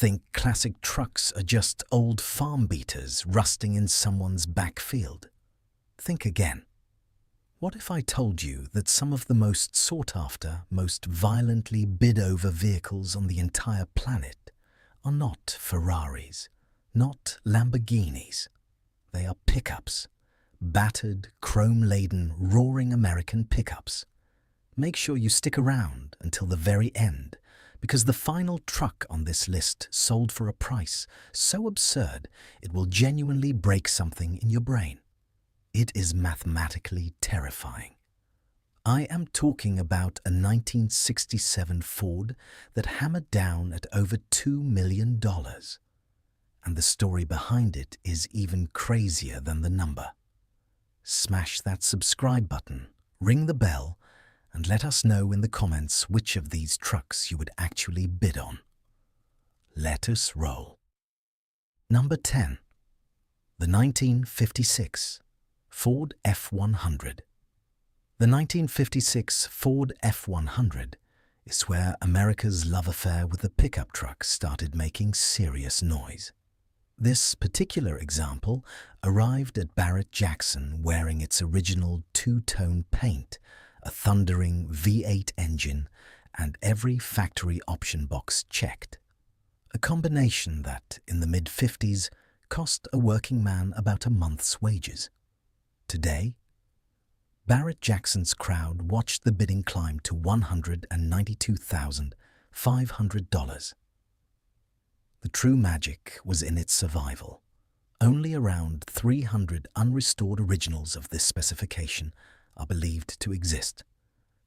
Think classic trucks are just old farm beaters rusting in someone's back field. Think again. What if I told you that some of the most sought-after, most violently bid-over vehicles on the entire planet are not Ferraris, not Lamborghinis. They are pickups. Battered, chrome-laden, roaring American pickups. Make sure you stick around until the very end, because the final truck on this list sold for a price so absurd it will genuinely break something in your brain. It is mathematically terrifying. I am talking about a 1967 Ford that hammered down at over $2 million. And the story behind it is even crazier than the number. Smash that subscribe button, ring the bell, and let us know in the comments which of these trucks you would actually bid on. Let us roll. Number 10. The 1956 Ford F-100. The 1956 Ford F-100 is where America's love affair with the pickup truck started making serious noise. This particular example arrived at Barrett-Jackson wearing its original two-tone paint, a thundering V8 engine, and every factory option box checked. A combination that, in the mid-50s, cost a working man about a month's wages. Today, Barrett-Jackson's crowd watched the bidding climb to $192,500. The true magic was in its survival. Only around 300 unrestored originals of this specification are believed to exist.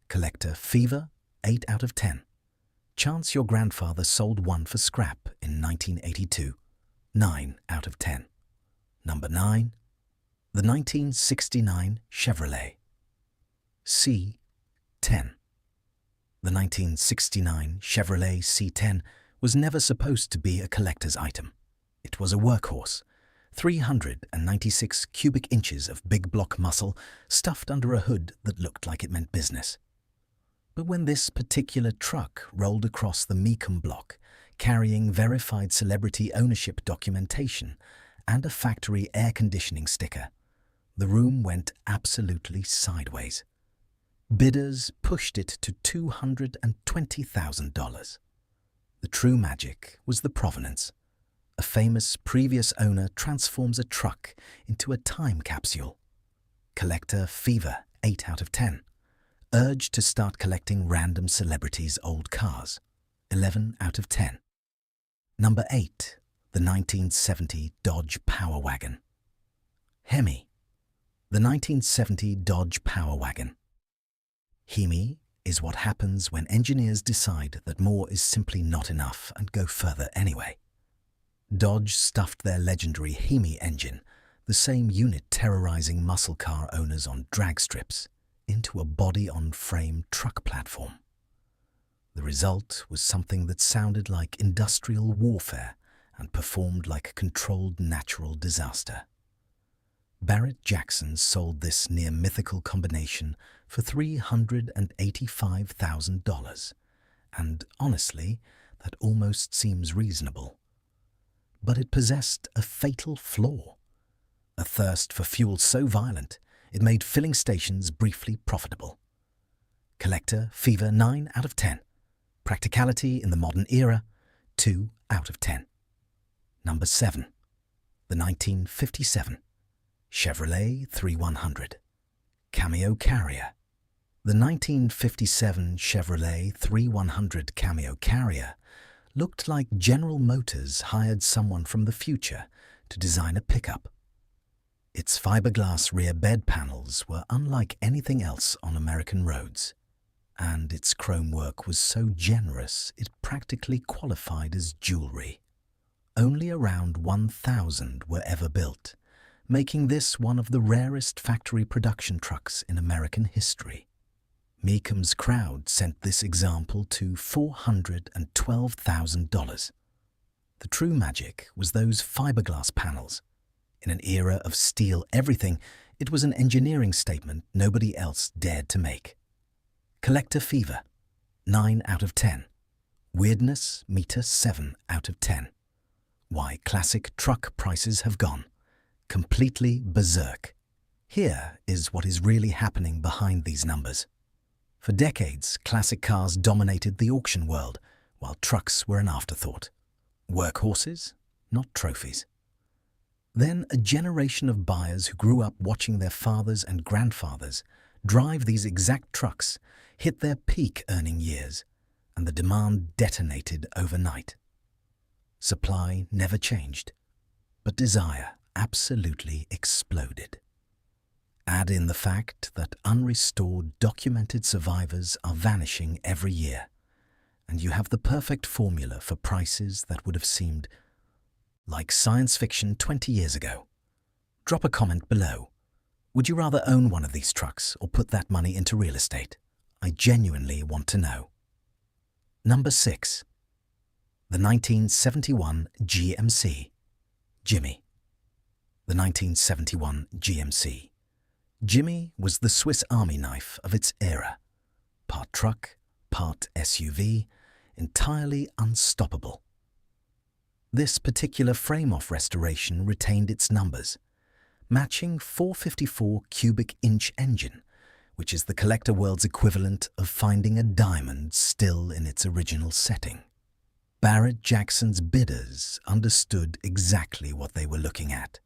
Collector fever, 8 out of 10. Chance your grandfather sold one for scrap in 1982, 9 out of 10. Number 9. The 1969 Chevrolet C10. The 1969 Chevrolet C10 was never supposed to be a collector's item. It was a workhorse, 396 cubic inches of big block muscle stuffed under a hood that looked like it meant business. But when this particular truck rolled across the Mecum block, carrying verified celebrity ownership documentation and a factory air conditioning sticker, the room went absolutely sideways. Bidders pushed it to $220,000. The true magic was the provenance. A famous previous owner transforms a truck into a time capsule. Collector fever, 8 out of 10. Urged to start collecting random celebrities' old cars, 11 out of 10. Number 8. The 1970 Dodge Power Wagon. Hemi. The 1970 Dodge Power Wagon. Hemi is what happens when engineers decide that more is simply not enough and go further anyway. Dodge stuffed their legendary Hemi engine, the same unit terrorizing muscle car owners on drag strips, into a body-on-frame truck platform. The result was something that sounded like industrial warfare and performed like a controlled natural disaster. Barrett-Jackson sold this near-mythical combination for $385,000, and honestly, that almost seems reasonable. But it possessed a fatal flaw. A thirst for fuel so violent, it made filling stations briefly profitable. Collector fever, 9 out of 10. Practicality in the modern era, 2 out of 10. Number 7. The 1957 Chevrolet 3100 Cameo Carrier. The 1957 Chevrolet 3100 Cameo Carrier looked like General Motors hired someone from the future to design a pickup. Its fiberglass rear bed panels were unlike anything else on American roads, and its chrome work was so generous it practically qualified as jewelry. Only around 1,000 were ever built, making this one of the rarest factory production trucks in American history. Mecum's crowd sent this example to $412,000. The true magic was those fiberglass panels. In an era of steel everything, it was an engineering statement nobody else dared to make. Collector fever, 9 out of 10. Weirdness meter 7 out of 10. Why classic truck prices have gone completely berserk. Here is what is really happening behind these numbers. For decades, classic cars dominated the auction world, while trucks were an afterthought. Workhorses, not trophies. Then a generation of buyers who grew up watching their fathers and grandfathers drive these exact trucks hit their peak earning years, and the demand detonated overnight. Supply never changed, but desire absolutely exploded. Add in the fact that unrestored documented survivors are vanishing every year, and you have the perfect formula for prices that would have seemed like science fiction 20 years ago. Drop a comment below. Would you rather own one of these trucks or put that money into real estate? I genuinely want to know. Number 6. The 1971 GMC. Jimmy. The 1971 GMC. Jimmy was the Swiss Army knife of its era. Part truck, part SUV, entirely unstoppable. This particular frame-off restoration retained its numbers, matching 454 cubic inch engine, which is the collector world's equivalent of finding a diamond still in its original setting. Barrett-Jackson's bidders understood exactly what they were looking at,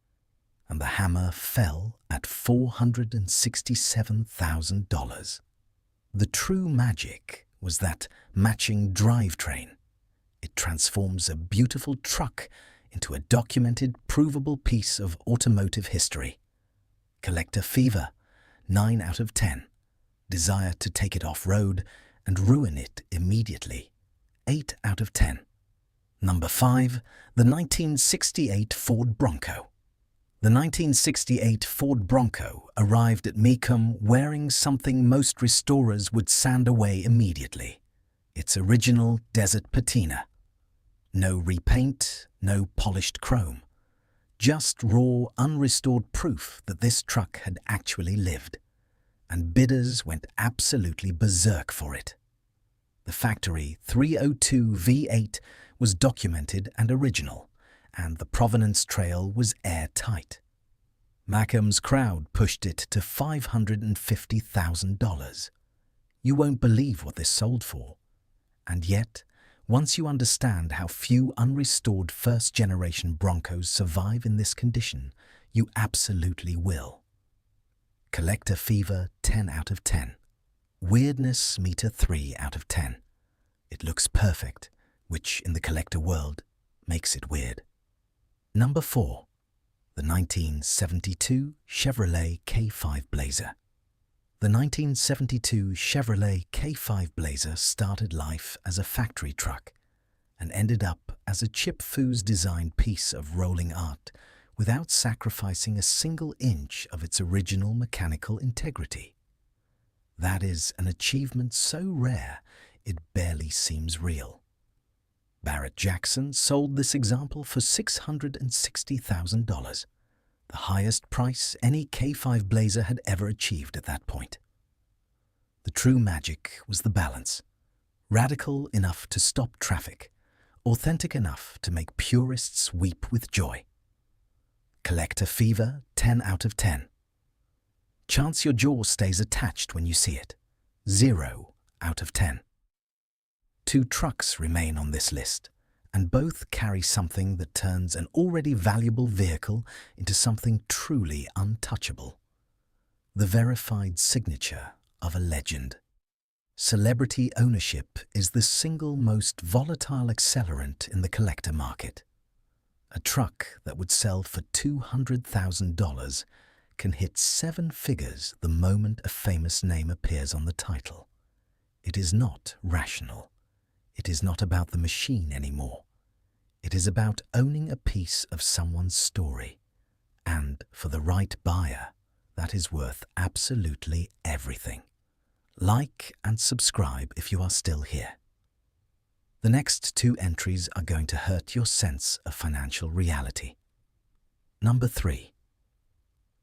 and the hammer fell at $467,000. The true magic was that matching drivetrain. It transforms a beautiful truck into a documented, provable piece of automotive history. Collector fever, 9 out of 10. Desire to take it off-road and ruin it immediately, 8 out of 10. Number 5, the 1968 Ford Bronco. The 1968 Ford Bronco arrived at Mecum wearing something most restorers would sand away immediately: its original desert patina. No repaint, no polished chrome. Just raw, unrestored proof that this truck had actually lived. And bidders went absolutely berserk for it. The factory 302 V8 was documented and original, and the provenance trail was airtight. Mecum's crowd pushed it to $550,000. You won't believe what this sold for. And yet, once you understand how few unrestored first-generation Broncos survive in this condition, you absolutely will. Collector fever, 10 out of 10. Weirdness meter 3 out of 10. It looks perfect, which in the collector world makes it weird. Number 4. The 1972 Chevrolet K5 Blazer. The 1972 Chevrolet K5 Blazer started life as a factory truck and ended up as a Chip Foose-designed piece of rolling art without sacrificing a single inch of its original mechanical integrity. That is an achievement so rare it barely seems real. Barrett-Jackson sold this example for $660,000, the highest price any K5 Blazer had ever achieved at that point. The true magic was the balance: radical enough to stop traffic, authentic enough to make purists weep with joy. Collector fever, 10 out of 10. Chance your jaw stays attached when you see it, 0 out of 10. 2 trucks remain on this list, and both carry something that turns an already valuable vehicle into something truly untouchable. The verified signature of a legend. Celebrity ownership is the single most volatile accelerant in the collector market. A truck that would sell for $200,000 can hit 7 figures the moment a famous name appears on the title. It is not rational. It is not about the machine anymore. It is about owning a piece of someone's story. And for the right buyer, that is worth absolutely everything. Like and subscribe if you are still here. The next 2 entries are going to hurt your sense of financial reality. Number 3.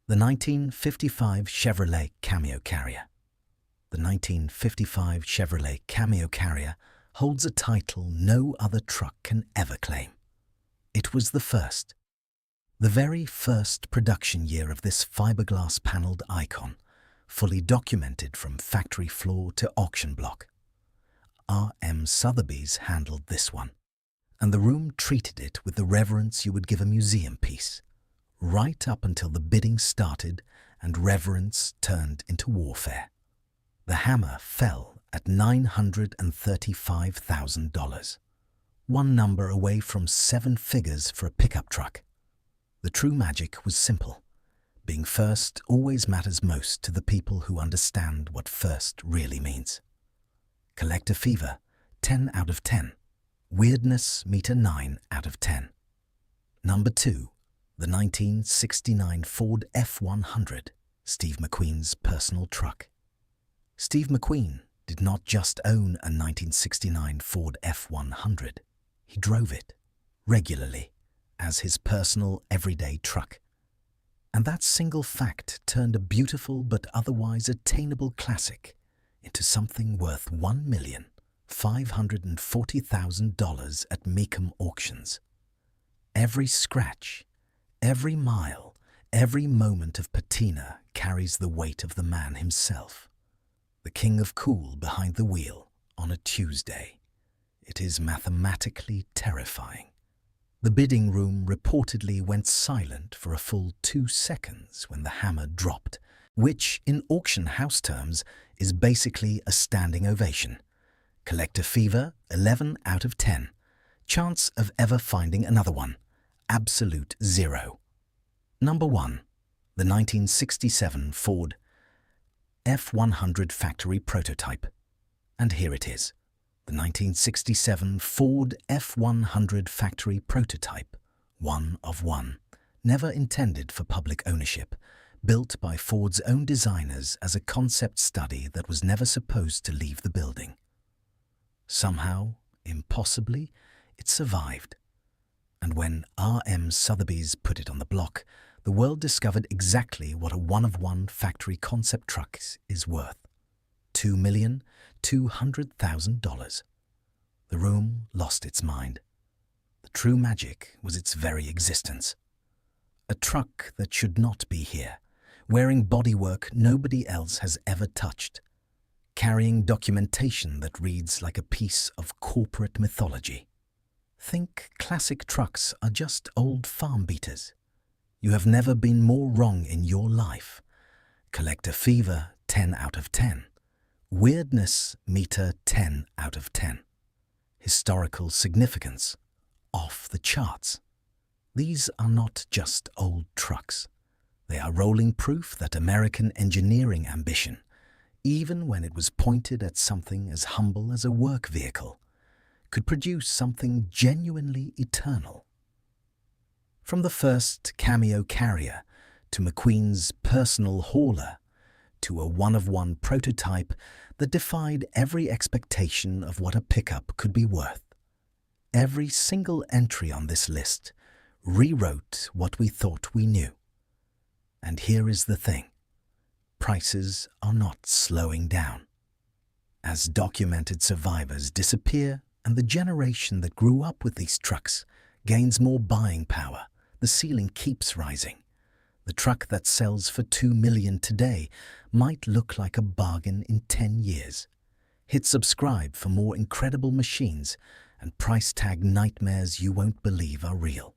The 1955 Chevrolet Cameo Carrier. The 1955 Chevrolet Cameo Carrier holds a title no other truck can ever claim. It was the first, the very first production year of this fiberglass-paneled icon, fully documented from factory floor to auction block. R.M. Sotheby's handled this one, and the room treated it with the reverence you would give a museum piece, right up until the bidding started and reverence turned into warfare. The hammer fell at $935,000, one number away from 7 figures for a pickup truck. The true magic was simple. Being first always matters most to the people who understand what first really means. Collector fever, 10 out of 10. Weirdness meter 9 out of 10. Number 2, the 1969 Ford F-100, Steve McQueen's personal truck. Steve McQueen did not just own a 1969 Ford F-100. He drove it regularly as his personal everyday truck. And that single fact turned a beautiful but otherwise attainable classic into something worth $1,540,000 at Mecum auctions. Every scratch, every mile, every moment of patina carries the weight of the man himself, the king of cool behind the wheel on a Tuesday. It is mathematically terrifying. The bidding room reportedly went silent for a full 2 seconds when the hammer dropped, which, in auction house terms, is basically a standing ovation. Collector fever, 11 out of 10. Chance of ever finding another one, absolute 0. Number 1, the 1967 Ford F-100 factory prototype. And here it is. The 1967 Ford F-100 factory prototype, one of one, never intended for public ownership, built by Ford's own designers as a concept study that was never supposed to leave the building. Somehow, impossibly, it survived. And when R.M. Sotheby's put it on the block, the world discovered exactly what a one-of-one factory concept truck is worth. $2,200,000. The room lost its mind. The true magic was its very existence. A truck that should not be here, wearing bodywork nobody else has ever touched, carrying documentation that reads like a piece of corporate mythology. Think classic trucks are just old farm beaters. You have never been more wrong in your life. Collector fever, 10 out of 10. Weirdness meter 10 out of 10. Historical significance, off the charts. These are not just old trucks. They are rolling proof that American engineering ambition, even when it was pointed at something as humble as a work vehicle, could produce something genuinely eternal. From the first cameo carrier to McQueen's personal hauler, to a one-of-one prototype that defied every expectation of what a pickup could be worth. Every single entry on this list rewrote what we thought we knew. And here is the thing. Prices are not slowing down. As documented survivors disappear and the generation that grew up with these trucks gains more buying power, the ceiling keeps rising. The truck that sells for $2 million today might look like a bargain in 10 years. Hit subscribe for more incredible machines and price tag nightmares you won't believe are real.